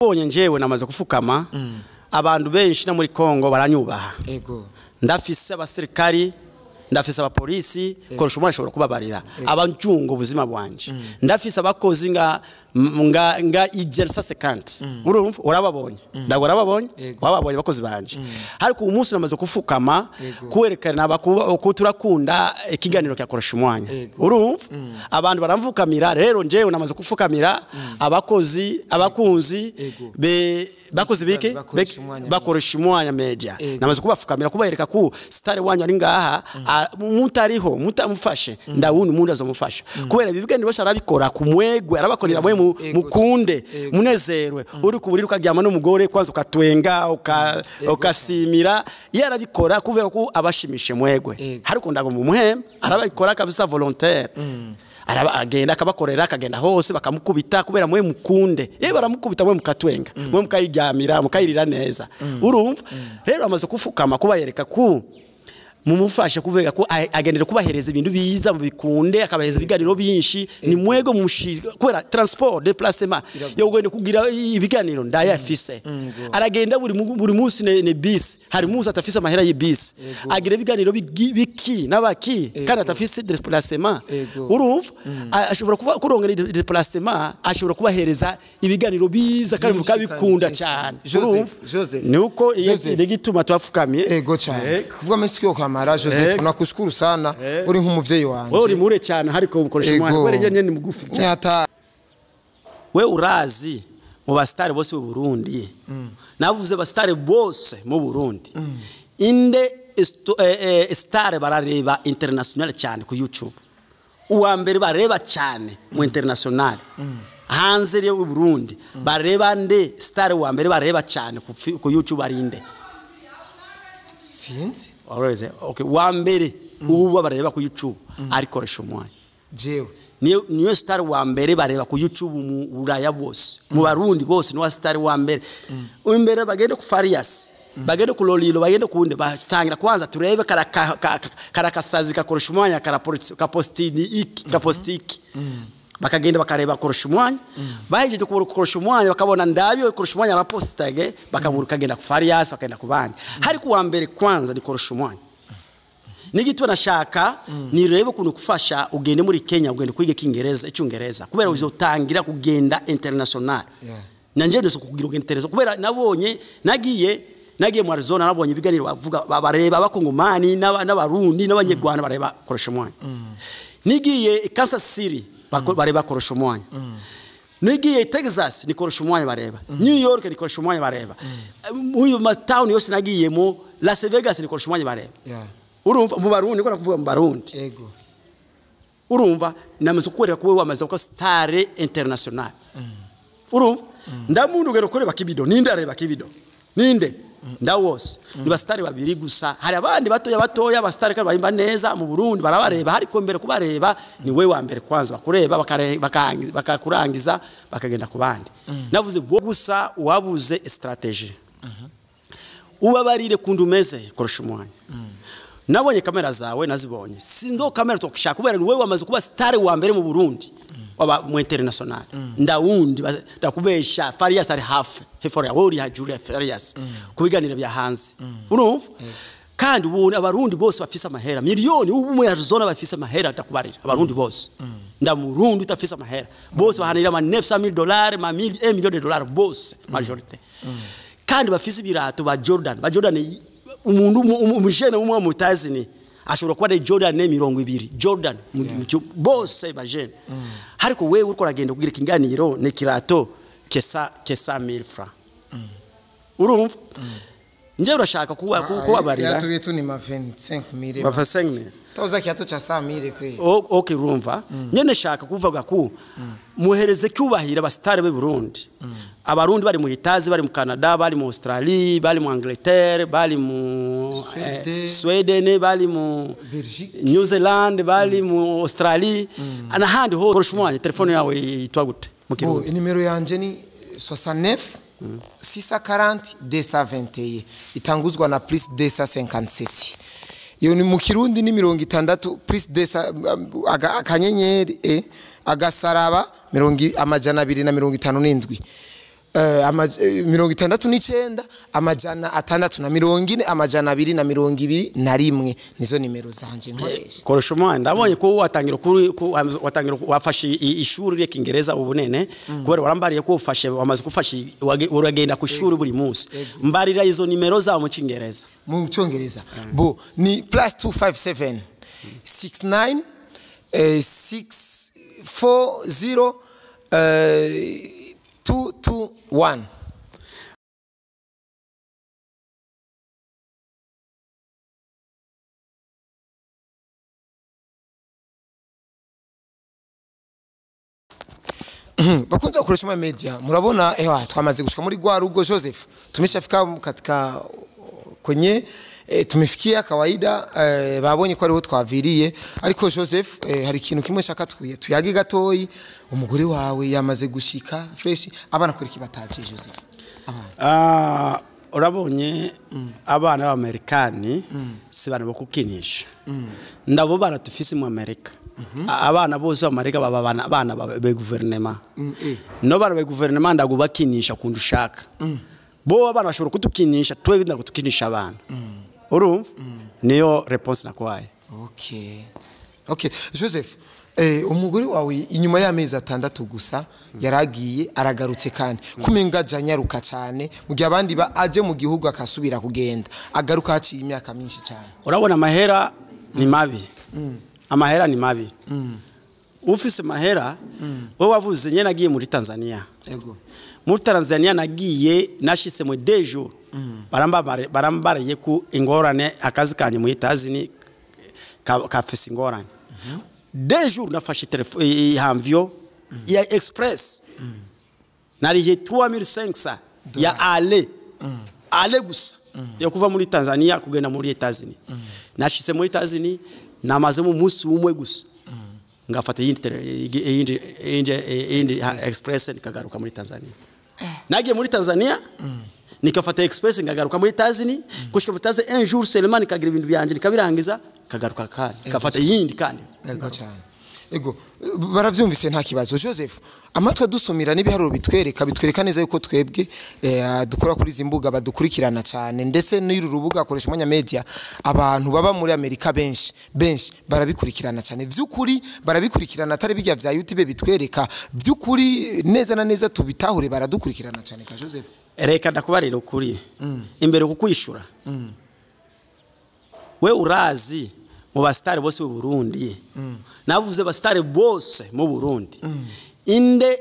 Bonye njewe namaze kufukama abantu benshi na muri Kongo baranyubaha. Ego. Ndafise abasirikari, ndafise abapolisi, KORESHUMWANYA ashobora kubabarira. Abanjungo ubuzima bwanje. Ndafise abakozi nga ijelsa sekanti. Urumva urababonye. Ndagora ababonye, wababonye bakozi banje. Ariko umunsi namaze kufukama kwerekana abako turakunda ikiganiro cya KORESHUMWANYA. Urumva abantu baramvukamira rero njewe namaze kufukamira abakozi abakunzi bakozi bike KORESHUMWANYA media. Namaze kubafukamira kubereka ku star wanyu ari ngaha mutariho mutamufashe ndawundi umuntu azomufasha kubera ibiganiro bose arabikora kumwegwe arabakorera mwe mukunde munezerwe uri kuburira ukaryama n'umugore kwanza ukatwenga ukasimira yarabikora kubera ko abashimishe mwegwe hariko ndago mu muhemba arabikora kabisa volontaire araba agenda akabakorera akagenda hose bakamukubita kubera mwe mukunde baramukubita mwe mukatwenga mwe mukayiryamira mukayirira neza urumva rero amaze kufukama kubayereka ku mumufasha kuvega ko agendera kubahereza ibintu biza mu bikunde akabahereza ibiganiro byinshi ni mwego mushizwe kubera transport déplacement yo gwende kugira ibiganiro ndayafise aragenda buri munsi ne bus hari munsi atafise amahera y'ibus agira ibiganiro biki nabaki kandi atafise déplacement urumva ashobora kuba kurongera déplacement ashobora kubahereza ibiganiro biza kandi mukabikunda cyane Joseph nuko igituma twafukamye ego cyane kuvuga mesiki yo Mara Joseph nakushukuru sana uri nk'umuvyeyi wanje uri mure cyane hariko KORESHUMWANYA kwere nyene mugufi cyata we urazi mu bastare bose mu Burundi navuze bastare bose mu Burundi inde star barareba international cyane ku YouTube uwa mbere bareba cyane mu international hanze yo mu Burundi bareba nde star uwa mbere bareba cyane ku YouTube arinde sinzi always okay wa mbere ubu bareba ku YouTube ari KORESHUMWANYA jewe niyo star wa mbere bareba ku YouTube mu Buraya bose mu Barundi bose no star wa mbere imbere bagende ku Farias bagende ku Lolilo bagende kunde batangira kwanza turebe karakasazi ka KORESHUMWANYA kapostiki bakagenda bakareba KORESHUMWANYA bahejeje kubura KORESHUMWANYA bakabona ndabyo KORESHUMWANYA arapostage bakabura kagenda ku Farias bakagenda ku bandi hari ku wa mbere kwanza ni KORESHUMWANYA nigitwa nashaka nirebe kuntu kufasha ugende muri Kenya ugende kwiga kingereza icyongereza kubera uzotangira kugenda international nanje ndese kugira ugende international kubera nabonye nagiye mu Arizona nabonye ibiganiro bavuga bareba abakongomani n'abarundi n'abanyarwanda bareba KORESHUMWANYA nigiye Kansas City bareba KORESHUMWANYA nigiye Texas ni KORESHUMWANYA bareba New York ni KORESHUMWANYA bareba uyu ma town yose nagiyemo Las Vegas ni KORESHUMWANYA bareba urumva mu Barundi ko nakuvuga mu Barundi ego urumva namaze kwereka kuwe wamaze ko star international urumva ndamuntu ugero kureba kibido ninde areba kibido ninde ndawose ni bastari babiri gusa hari abandi batoya bastari kandi bayimba neza mu Burundi barabareba hariko mbere kubareba ni we wa mbere kwanza bakureba bakakurangiza bakagenda ku bandi navuze bo gusa wabuze strategy ubabarire kundumeze KORESHUMWANYA nabonye kamera zawe nazibonye sindo kamera tokishaka kubera ni we wamaze kuba star wa mbere mu Burundi waba mu international ndawundi ndakubesha Farias ari hafi hefora wori hajure Farias kubiganira bya hanze urumva kandi ubone abarundi bose bafise amahera miliyoni ubu mu Arizona bafise amahera ndakubarira abarundi bose ndamurundi utafise amahera bose bahanira ama $900,000 ma $1 million bose majority kandi bafise ibirato ba Jordan umuntu umujene umwe mu Tazini ashobora kuba Jordan 200 Jordan bose bajene hariko wewe uriko ragenda kugira kinganiro ne kirato kesa 1000 francs urumva nje urashaka kuba barira yato yetu ni ma 25000 ma 25000 toza kiato cha 100000 kwe okay urumva nyene shaka kuvuga ku muhereze cyubahira abastare be Burundi abarundi bari mu Itazi bari mu Canada bari mu Australia bari mu Angleterre bari mu Sweden bari mu New Zealand bari mu Australia ana handi ho KORESHUMWANYA telefone yawe yitwa gute mu Kirundi nimero yanje ni 69 640 221 itanguzwa na plus 257 iyo ni mu Kirundi ni 60 plus 2 akanyenyeri agasaraba 257 69 amajana 640 amajana 221 nizo nimero zanje nkoresha. Korushumwanya ndabonye ko watangira wafashe ishuri rye Kingereza ubunene kubera warambariye ko ufashe wamaze gufasha uragenda ku ishuri buri munsi mbarira izo nimero za mu Kingereza mu Cyongereza bo ni +257 69 640 221. Bakunze kukoresha media murabona twamaze gushika muri gwa rugo Joseph tumeshafika katika kwenye tumefikia kawaida babonye ko ariho twaviriye ariko Joseph hari ikintu kimwe shaka tuyage gatoyi umugore wawe yamaze gushika fresh abana kuri kibataje Joseph abana urabonye abana b'Amerikani si bana bokukinisha ndabo baratufise mu Amerika abana bose b'Amerika abana be guverinema no bana be guverinema ndago bakinisha kundushaka bo abana bashobora kutukinisha twe ndagutukinisha abana urumva niyo response nakwaye. Okay Joseph umugore wawe inyuma y'amezi 6 gusa yaragiye aragarutse kandi kumenga janyaruka cyane mu gihe abandi aje mu gihugu akasubira kugenda agaruka haciye imyaka myinshi cyane. Urabona amahera ni mabi amahera ni mabi ufise mahera wowe wavuze nyene nagiye muri Tanzania yego muri Tanzania nagiye nashise mu 2 jours barambariye ku ingorane akazi kanye mu itazini kafise ingorane 2 jours nafashe telefone hamvyo ya express narihe 3500 ya ale gusa yo kuva muri Tanzania kugenda muri Etazini nashise muri Etazini namaze mu munsi umwe gusa ngafata yindi express nikagaruka muri Tanzania nagiye muri Tanzania nikafata express ngagaruka muri Etazini kushika muri Etazini un jour seulement nikagira ibintu byanje nikabirangiza kagaruka kandi kafata yindi kandi yego cyane ego baravyumvise nta kibazo Joseph amatwa dusomira n'ibiharuro bitwereka neza yuko twebwe dukora kuri zimbuga badukurikirana cyane ndetse n'iri rubuga akoresha umwanya media abantu baba muri Amerika benshi barabikurikirana cyane vy'ukuri barabikurikirana atari bijya vya YouTube bitwereka vy'ukuri neza na neza tubitahure baradukurikirana cyane ka Joseph reka ndakubarira ukuri imbere kukwishura we urazi mu bastari bose mu Burundi navuze bastari bose mu Burundi inde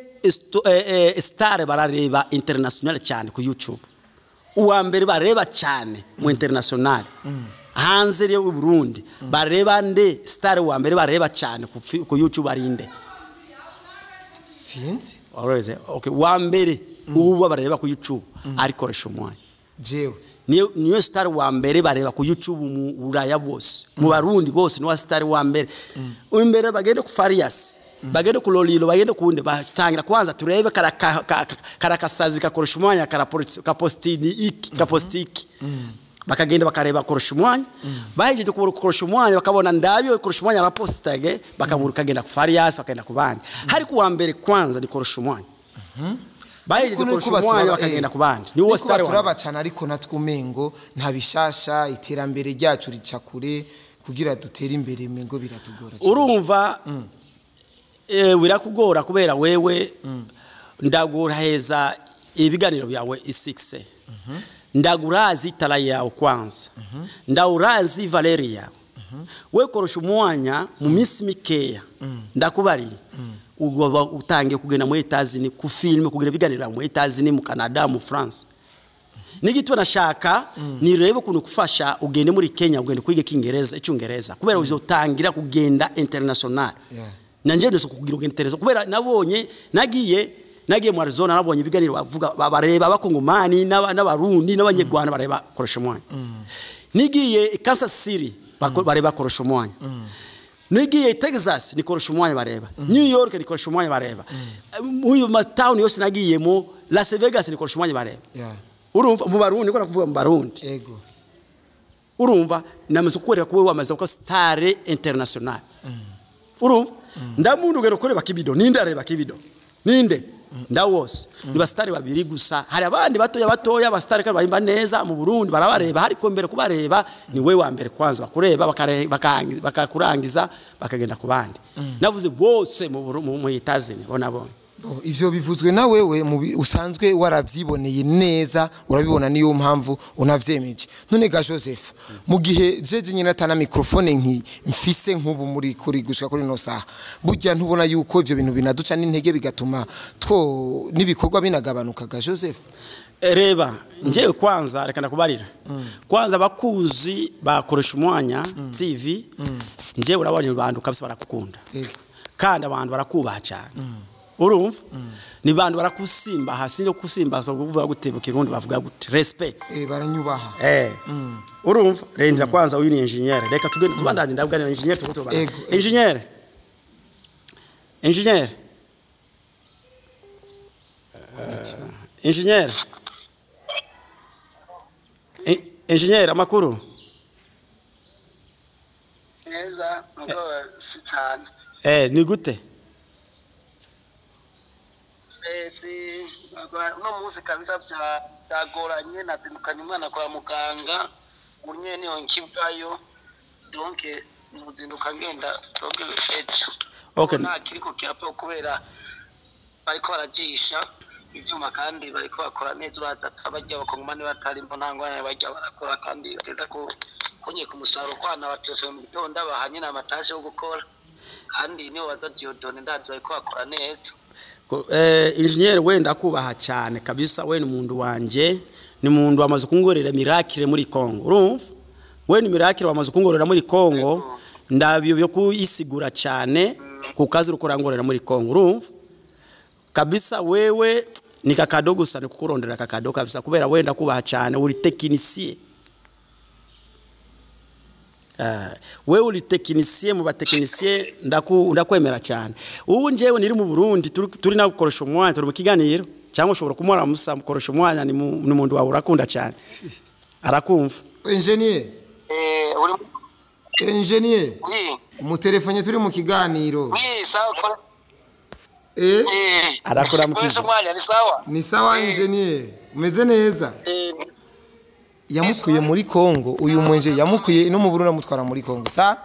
star barareba international cyane ku YouTube uwa mbere bareba cyane mu international hanze yo Burundi bareba nde star uwa mbere bareba cyane ku YouTube arinde sinzi always okay wa mbere ubu bareba ku YouTube ari Korushumwanya jewe niyo star wa mbere bareba ku YouTube mu Buraya bose mu Barundi bose ni wa star wa mbere imbere bagende ku Farias bagende ku Lolilo bagende kundi batangira kwanza turebe karakasazi ka Korushumwanya kapostiki bakagenda bakareba Korushumwanya bahejeje ku Korushumwanya bakabona ndabyo Korushumwanya rapostage bakabura kagenda ku Farias bakagenda ku bandi hari ku wa mbere kwanza ni Korushumwanya bahejeje Korushumwanya bakagenda ku bandi ni wo star turabacana ariko natwumengo nta bishasha iterambere ryacu ricakure kugira dutere imbere mengo biratugora cyane urumva wirakugora kubera wewe ndaguraheza ibiganiro byawe i6 ndagurazi tala yawe kwanza ndaurazi Valeria we Korushumwanya mu minsi mikeya ndakubari utangiye kugenda mu Etazini ku film kugira biganira mu Etazini mu Canada mu France nigitwa nashaka nirebe kuntu kufasha ugende muri Kenya ugende kwiga Kingereza icyongereza kubera uzotangira kugenda international nanje ndeso kugira ugende international kubera nabonye nagiye mu Arizona nabonye biganiro bavuga bareba abakongomani n'abarundi n'abanyarwanda bareba Korushumwanya nigiye Kansas City bareba Korushumwanya nigiye Texas ni Korushumwanya bareba New York ni Korushumwanya bareba uyu ma town yose nagiyemo Las Vegas ni Korushumwanya bareba urumva mu Barundi ko nakuvuga mu Barundi yego urumva namaze kwereka kuwe wamaze ko star international urumva ndamundu gero kureba kibido ninde areba kibido ninde ndawose ni bastari babiri gusa hari abandi batoya bastari kandi bahimba neza mu Burundi barabareba hariko mbere kubareba ni we wa mbere kwanza bakureba bakakurangiza bakagenda ku bandi navuze bose mu itazine bonabone ivyo bivuzwe na wewe usanzwe waravyiboneye neza urabibona niyo mpamvu unavyemeje none ga Joseph mu gihe jeje nyina atana microphone mfise nk'ubu muri kuri gushika kuri no saha burya ntubona yuko ivyo bintu binaduca n'intege bigatuma two nibikorwa binagabanuka ga Joseph reba njewe kwanza reka ndakubarira kwanza bakuzi bakoresha umwanya TV njewe urabonye abantu kabisa barakukunda kandi abantu barakubaha cyane urumva ni bantu barakusimba hasi no kusimba so kuvuga guteba kirundi bavuga gute respect baranyubaha urumva renza kwanza uyu ni engineer reka tugende tubandanye ndabwa ni engineer tuko engineer engineer amakuru neza ngo sitana ni gute no muzi kabisa byagoranye nazimukanye umwana kwa muganga unye niho nkivayo donc nzuzinduka ngenda toge ejo okay nta kiriko kirapfa kubera bariko barajisha ivyuma kandi bariko bakora neza uraza abajya bakongomane batari mbonangwane bajya barakora kandi bateza ko kunye ku musaro kwana bateshe mu gitondo bahanye n'amatashe yo gukora kandi niho baza Diodone ndazi bariko bakora neza engineer wenda kubaha cyane kabisa we ni mundu wanje ni mundu wamaze kungorera miracle muri Kongo urumva we ni miracle wamaze kungorera muri Kongo ndabyo byo kuyisigura cyane ku kazi rukorangorera muri Kongo urumva kabisa wewe ni kakado gusa ni kukurondera kakado kabisa kubera wenda kubaha cyane uri technicien wewe uri technicien mu batekinicien ndakwemera cyane ubu njewe niri mu Burundi turi na gukoresha umwanya turi mu kiganiro cyangwa ushobora kumora musa mukoresha umwanya ni mundu wawe urakunda cyane arakumva engineer engineer mu telefone turi mu kiganiro sawa arakora mu umwanya ni sawa engineer umeze neza yamukuye muri Kongo uyu mwenje yamukuye no mu Burundi amutwara muri Kongo sa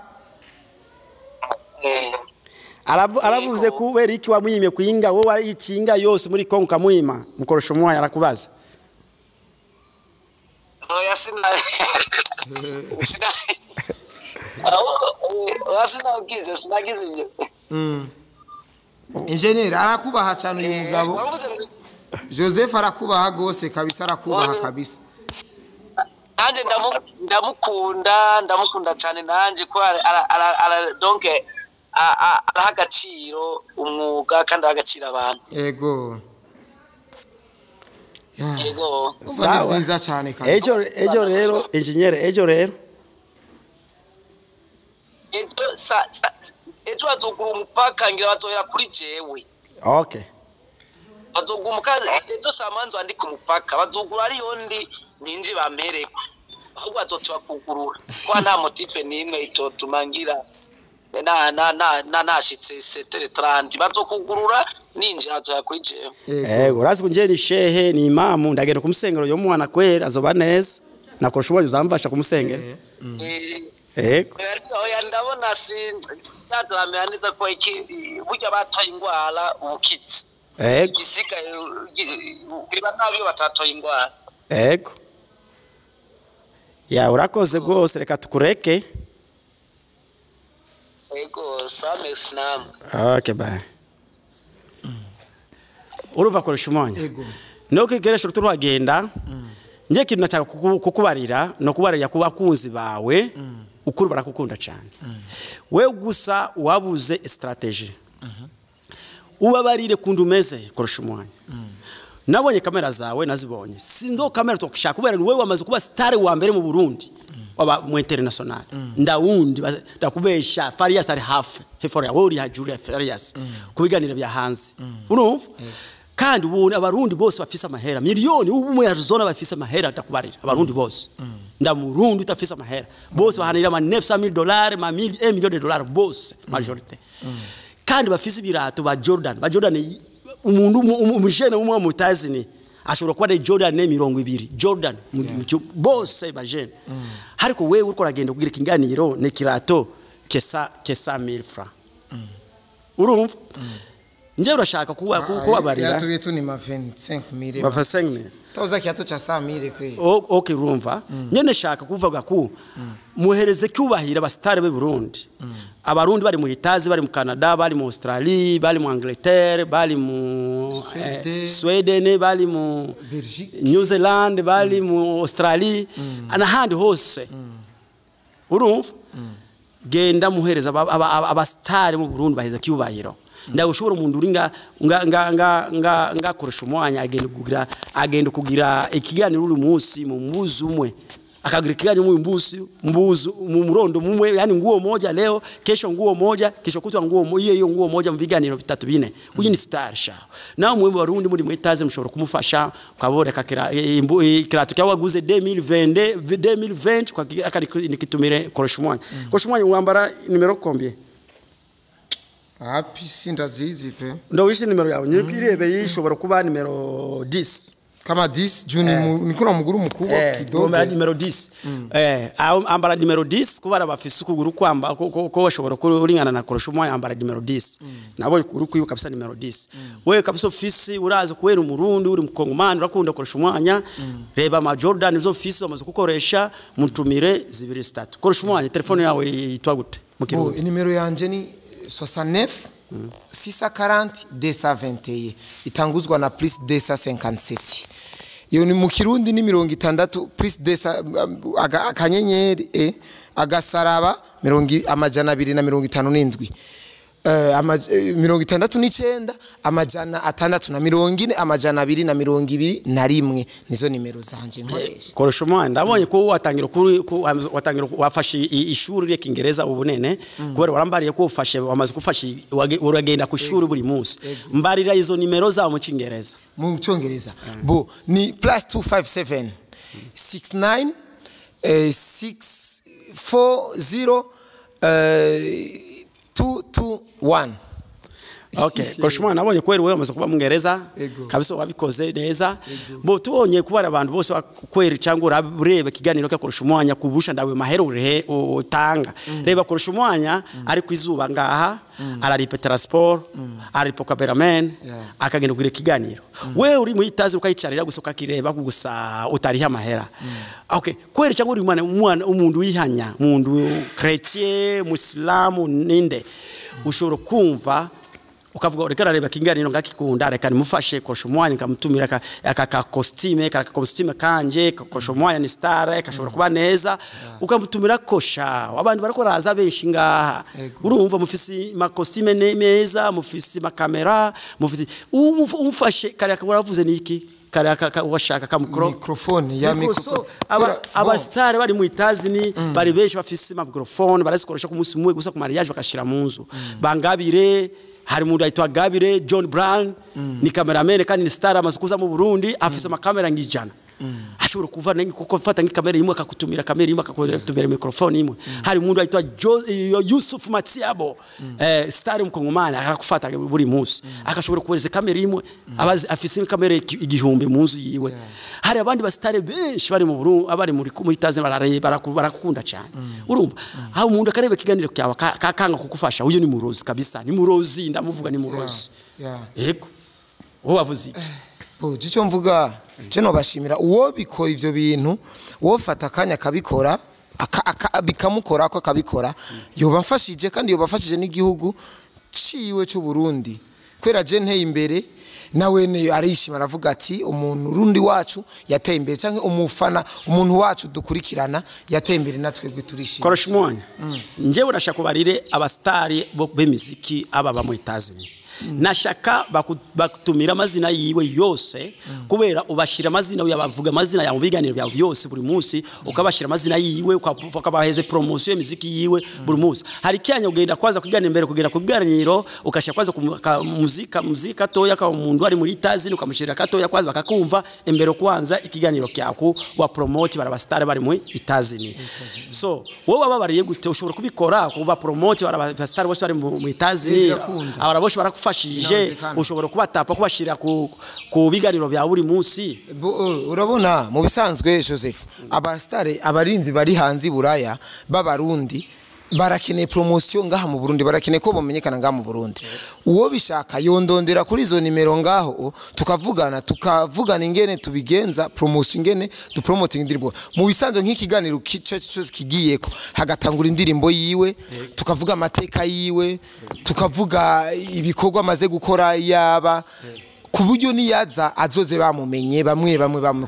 aravuze kubera iki wamwimye kuyinga wowe ikinga yose muri Kongo kamwima mukoresha umwanya arakubaza oya sinagize engineer arakubaha cyane uyu mugabo Joseph arakubaha gose kabisa arakubaha kabisa nanje ndamukunda cyane nanje ko donc arahagaciro umwuga kandi arahagacira abantu yego sawa nziza cyane kabisa ejo rero engineer ejo azogura umupaka ngira bazohera kuri jewe okay bazogura umukazi ejo samanzo andika umupaka bazogura ari yondi ninji bampereko ahubwo azotwa kugurura kwa nta motive nimwe itotumangira nashitse setere 30 bazokugurura ninji azoya kuri jewe urazi kunje ni shehe ni imamu ndagenda kumusengero yo mwana kwera azoba neza nakorosha ubwo uzambasha kumusengera oya ndabona sinzaturamira neza ko iki burya batoye ingwara ubukitse gisika kiba nabyo batatoye ingwara ya urakoze gose reka tukureke sames nam okay bye uruva koresha umwanya no kigeresho turwagenda nje kintu nataka kukubarira no kubarira kubakunzi bawe ukuri barakukunda cyane we gusa wabuze strategy ubabarire kundumeze koresha umwanya nabonye kamera zawe nazibonye sindo kamera tokushaka kubera ni wewe wamaze kuba star wa mbere mu Burundi waba mu international ndawundi ndakubesha Farias ari hafi heforia wewe uri hajuri Farias kubiganira bya hanze urumva kandi ubone abarundi bose bafise amahera miliyoni ubu ya zona bafise amahera ndakubarira abarundi bose ndamurundi utafise amahera bose bahanira ama $900,000 ma $1 million bose majority kandi bafise ibirato ba Jordan umuntu umujene umwe mutazini ashobora kuba ari Jordan 200 Jordan bose bajene ariko wewe uriko ragenda kugira kinganiro ne kirato kesa 1000 francs urumva nje urashaka kuba barira ya tubitu ni ma 25000 ma 25000 toza kiato cha 100000 kwe okay urumva nyene shaka kuvuga ku muhereze cyubahira abastare be Burundi abarundi bari mu Itazi bari mu Canada bari mu Australia bari mu Angleterre bari mu Sweden bari mu New Zealand bari mu Australia anahandi hose urumva genda muhereza abastare mu Burundi baheza cyubahiro ndawe ushobora umuntu uri nga koresha umwanya agenda kugira ikiganiro uri munsi mu mbuzi umwe akagira ikiganiro mu mbuzi mu murondo mumwe yani nguo moja leo kesho nguo moja kesho kutwa nguo hiyo nguo moja mu biganiro bitatu bine uyu ni star sha nawe mwe barundi muri mu Itazi mushobora kumufasha kwabore kakira kirato cyawaguze 2020 kwa nikitumire koresha umwanya wambara numero combien Happy sindazizi fe. Ndo wishi numero yawe. Nyikirebe yishobora kuba numero 10. Kama 10 juni nikuna muguru mukubwa kidogo. Numero 10. Ambara numero 10 kubara bafise ukuguru kwamba ko bashobora kuringana na koresha umwanya ambara numero 10. Nabo kuri kuyu kabisa numero 10. Wewe kabisa ofisi uraza kwera umurundi uri mukongomani urakunda koresha umwanya reba ama Jordan izo ofisi bamaze gukoresha mutumire 2-3. Koresha umwanya telefone yawe yitwa gute? Bo numero yanje ni 69 640 221 itanguzwa na plus 257 iyo ni mu Kirundi ni 60 plus 2 akanyenyeri agasaraba 257 69 amajana 640 amajana 221 nizo nimero zanje nkoresha koresha umwanya ndabonye ko watangira wafashe ishuri rye kingereza ubunene kubera warambariye ko ufashe wamaze gufasha uragenda ku ishuri buri munsi mbarira izo nimero za mu Kingereza mu Cyongereza bo ni +257 69 640 221 Okay, koshuma nabonye kweri wewe amaze kuba mungereza kabisa wabikoze neza bo tubonye kubara abantu bose kweri cyangwa urebe kiganiro kakoresha umwanya kubusha ndawe mahero utanga reba koresha umwanya ari kwizuba ngaha araripe transport aripo cameraman akagenda kugira kiganiro wewe uri mu Itazi ukayicarira gusoka kireba gusa utariha amahera okay kweri cyangwa uri umwana umuntu wihanya umuntu chrétien muislamu ninde ushobora kumva ukavuga urekara reba kinganiro ngakikunda reka nimufashe koresha umwanya nkamutumira aka costume kanje koresha umwanya ni star kashobora kuba neza ukamutumira kosha abantu barako raza benshi ngaha urumva mufisi ma costume neza mufisi ma camera mufisi umufashe kare akaburavuze niki kare washaka ka microphone ya microphone aba star bari mu Itazi ni bari benshi bafisi ma microphone barazikoresha ku munsi umwe gusa ku mariage bakashira mu nzu bangabire hari umuntu ayitwa Gabire John Brown ni cameraman kandi ni star amazukuza mu Burundi afise amakamera ngijana ashobora kuva kuko mfata ngikamera imwe akakutumira kamera imwe akakutumira microphone imwe hari umuntu ayitwa Yusuf Matiabo star mukongomani akakufata buri munsi akashobora kubereza kamera imwe abazi afise kamera igihumbi munsi yiwe hari abandi ba star benshi bari mu Burundi abari muri Itazi barakunda cyane urumva aho umuntu akarebe kiganiro cyawe kakanga kukufasha uyu ni murozi kabisa ni murozi ndamuvuga ni murozi yego wowe avuze Jicho mvuga cyo bashimira uwo bikora ivyo bintu wo fata akanya kabikora bikamukora ko akabikora yoba mfashije kandi yoba mfashije n'igihugu ciwe cyo Burundi kwera je nteye imbere nawe ne arishima aravuga ati umuntu rundi wacu yateye imbere canke umufana umuntu wacu dukurikirana yateye imbere natwe biturishima koresha umwanya nje urashaka kubarire abastari bo b'imiziki aba mu Itazi nashaka bakutumira amazina yiwe yose kubera ubashira amazina yabavuga amazina ya mubiganiro bya byose buri munsi ukabashira amazina yiwe ukabaheze promotion y'imiziki yiwe buri munsi hari cyanya ugenda kwaza kugana imbere kugera kuganiro ukashaka kwaza muzika toya ka umuntu ari muri Itazi ukamushira katoya kwaza bakakumva imbere kwanza ikiganiro cyako wa promote barabastare bari mu Itazi so wowe babariye gute ushobora kubikora kuba promote barabastare bose bari mu Itazi abaraboshe barakufa bagufashije ushobora kubatapa kubashira ku biganiro bya buri munsi. Urabona mu bisanzwe Joseph abastare abarinzi bari hanze buraya b'abarundi barakeneye promotion ngaha mu Burundi, barakeneye ko bamenyekana ngaha mu Burundi. Uwo bishaka yondondera kuri izo nimero ngaho tukavugana ingene tubigenza promotion ingene du promoting indirimbo. Mu bisanzwe nk'ikiganiro cyose kigiyeko hagatangura indirimbo yiwe, tukavuga amateka yiwe, tukavuga ibikorwa amaze gukora yaba kuburyo niyaza azoze bamumenye bamwe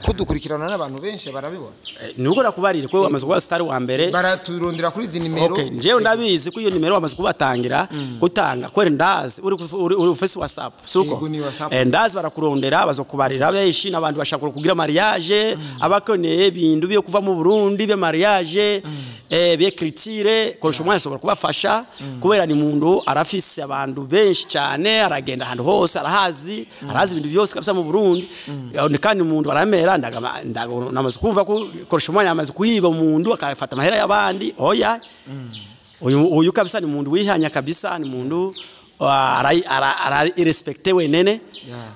kudukurikirana n'abantu benshi barabibona. Nuko nakubarire ko wamaze kuba star wa mbere baraturondera kuri izi nimero. Okay, njewe ndabizi ko iyo nimero wamaze kubatangira gutanga kwere ndazi uri face WhatsApp suko ndazi barakurondera bazokubarira benshi n'abandi bashaka kugira mariage abakoneye ibintu byo kuva mu Burundi bya mariage bye criture KORESHUMWANYA sobora kubafasha kubera ni mundu arafise abantu benshi cyane aragenda ahantu hose arahazi ibintu byose kabisa mu Burundi kandi umuntu baramera namaze kumva ko KORESHUMWANYA amaze kuyiba umuntu akafata amahera y'abandi oya uyu kabisa ni umuntu wihanya kabisa ni umuntu irespecte wenene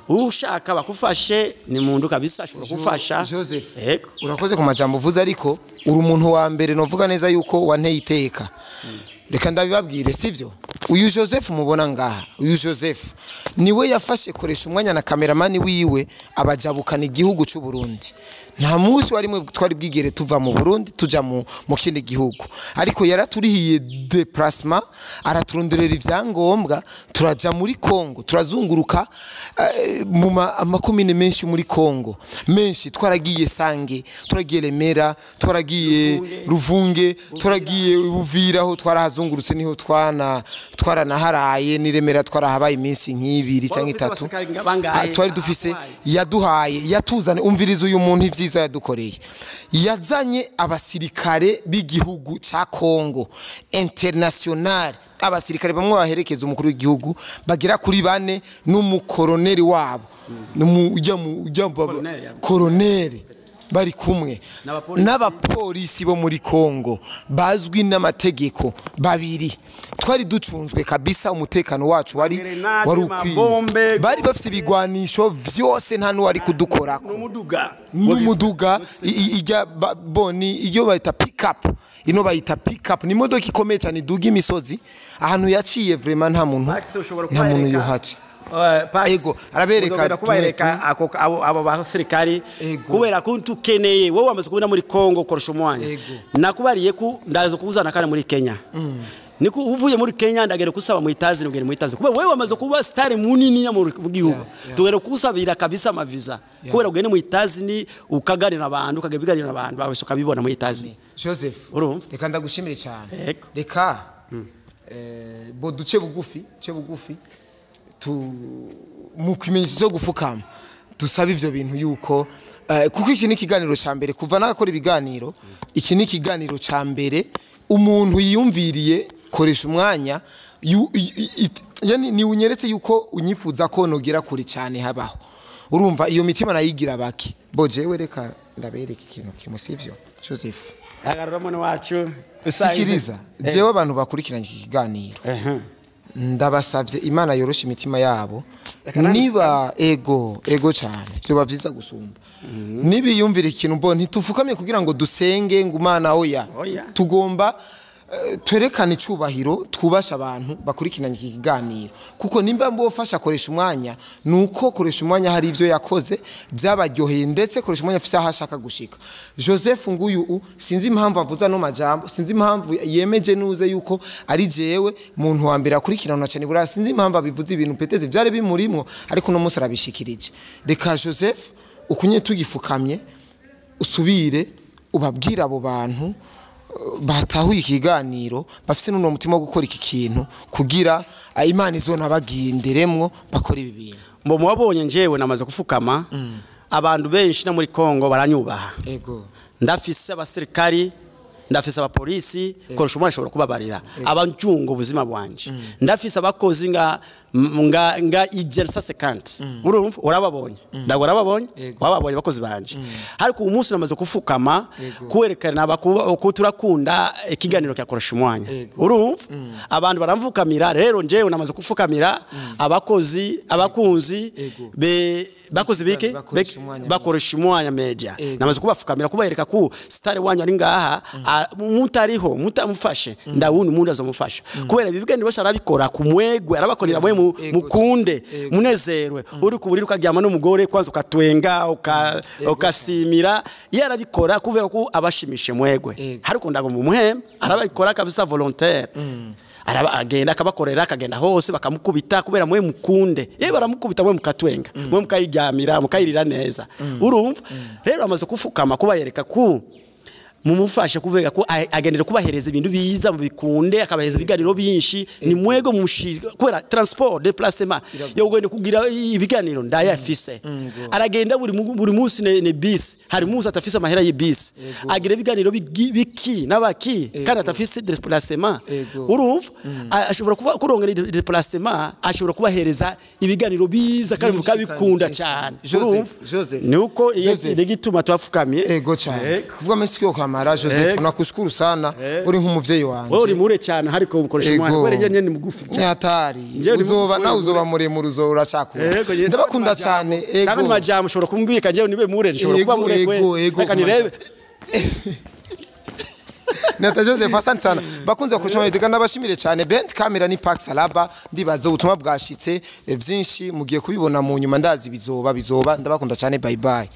ushaka bakufashe ni umuntu kabisa ashobora kufasha. Joseph urakoze ku majambo uvuze ariko uri umuntu wa mbere novuga neza yuko wanteye iteka. Reka ndabibabwire sivyo uyu Joseph mubona ngaha uyu Joseph niwe yafashe KORESHUMWANYA na cameraman wiwe abajabukana igihugu cy'u Burundi. Nta munsi warimwe twari bwigere tuva mu Burundi tuja mu kindi gihugu ariko yaraturihiye déplacement araturunderera ivyangombwa turaja muri Kongo turazunguruka mu makomine menshi muri Kongo menshi twaragiye Sange turagiye Remera twaragiye Ruvunge twaragiye Buvira aho twarahazungurutse niho twaranaharaye ni Remera twarahabaye iminsi nk'ibiri cyangwa 3 twari dufise yaduhaye yatuzane umviriza uyu muntu ivyiza yadukoreye yazanye abasirikare b'igihugu ca Kongo international abasirikare bamwe baherekeza umukuru w'igihugu bagira kuri 4 n'umukoroneri wabo koroneri bari kumwe n'abapolisi bo muri Kongo bazwi n'amategeko babiri twari ducunzwe kabisa umutekano wacu wari ukwiye bari bafite ibigwanisho vyose nta n'uwari kudukorako n'umuduga ijya boni iyo bayita pick up ino bayita pick up ni imodoka ikomeye cyane iduga imisozi ahantu yaciye vraiment nta muntu yuhaca. Ego arabereka kubereka abo basirikari kubera ko tukeneye wowe wamaze kubona muri Kongo KORESHUMWANYA nakubariye ko ndaza kuzana kana muri Kenya niko uvuye muri Kenya ndagere kusaba mu itazi n'ugere mu itazi kubera wewe wamaze kuba star munini ya mu gihugu tugere kusabira kabisa amaviza kubera ugene mu itazi ni ukaganira abantu ukagebiganira abantu bawe ukabibona mu itazi. Joseph reka ndagushimire cyane reka bo duce bugufi mu kimenyetso cyo gufukama dusaba ivyo bintu yuko kuko iki ni kiganiro ca mbere kuva nakora ibiganiro iki ni kiganiro ca mbere umuntu yiyumviriye KORESHUMWANYA yani ni unyeretse yuko unyifuza ko nogera kuri cyane habaho urumva iyo mitima nayigira baki bojewe reka ndabereka ikintu kimusivyo Joseph agarura mwana wacu sikiriza jewe abantu bakurikiranye iki kiganiro ndabasabye Imana yoroshe imitima yabo niba ego cyane byo bavyiza gusumba nibiyumvira ikintu mbo ntitufukamye kugira ngo dusenge ngo Imana oya tugomba twerekana icubahiro twubasha abantu bakurikiranye iki kiganiro kuko nimba mbofasha KORESHUMWANYA nuko KORESHUMWANYA hari ivyo yakoze byabaryoheye ndetse KORESHUMWANYA afise aho ashaka gushika. Joseph nguyu sinzi impamvu avuza no majambo sinzi impamvu yemeje nuze yuko ari jewe muntu wa mbere akurikirana cyane bura sinzi impamvu abivuze ibintu peteze byari bimurimo ariko no musara bishikirije. Reka Joseph ukunye tugifukamye usubire ubabwira abo bantu batahuye ikiganiro bafite n'uno mutima wo gukora iki kintu kugira Imana izona baginderemwo bakora ibi bintu. Mbo mwabonye njewe namaze kufukama abantu benshi na muri Kongo baranyubaha ndafise abasirikari ndafise abapolisi KORESHUMWANYA ashobora kubabarira abanjunga ubuzima bwanje ndafise abakozi nga ijelsa sekanti urumva urababonye ndagora ababonye wababonye bakozi banje ariko umunsi namaze kufukama kwerekana ko turakunda ikiganiro cya KORESHUMWANYA urumva abantu baramvukamira rero njewe namaze kufukamira abakozi abakunzi bakozi bike KORESHUMWANYA media namaze kubafukamira kubereka ko star wanyu ari ngaha mutariho mutamufashe ndawundi umuntu azomufasha kubera ibiganiro bose arabikora kumwegwe arabakorera mwe mukunde munezerwe uri kuburira ukaryama n'umugore kwanza ukatwenga ukasimira yarabikora kubera ko abashimishe mwegwe ariko ndago mu muhemba arabikora kabisa volontaire agenda akabakorera akagenda hose bakamukubita kubera mwe mukunde baramukubita mwe mukatwenga mwe mukayiryamira mukayirira neza urumva rero amaze kufukama kubayereka ku mumufasha kuvega ko agendera kubahereza ibintu biza mu bikunde akabaheza ibiganiro byinshi ni mwego mushiga kubera transport déplacement yo gwende kugira ibiganiro ndayafise aragenda buri munsi ne bus hari munsi atafise amahera y'ibus agira ibiganiro biki nabaki kandi atafise déplacement urumva ashobora kurongera déplacement ashobora kubahereza ibiganiro biza kandi mukabikunda cyane Joseph nuko igituma twafukamye ego cyane kuvuga mesiki yo Mara Joseph nakushukuru sana uri nk'umuvyeyi wanje uri mure cyane hariko KORESHUMWANYA kwere nyene mugufi cyatari uzoba na uzoba muremure uzora cyakura ndabakunda cyane ego kandi majambo ushobora kumbika je nibe mure nshobora kuba mure kwe reka nirebe Nata Joseph asante sana bakunze KORESHUMWANYA ndeka nabashimire cyane bent camera ni Pax Salaba ndibaza ubutumwa bwashitse byinshi mugiye kubibona mu nyuma ndazi bizoba ndabakunda cyane bye bye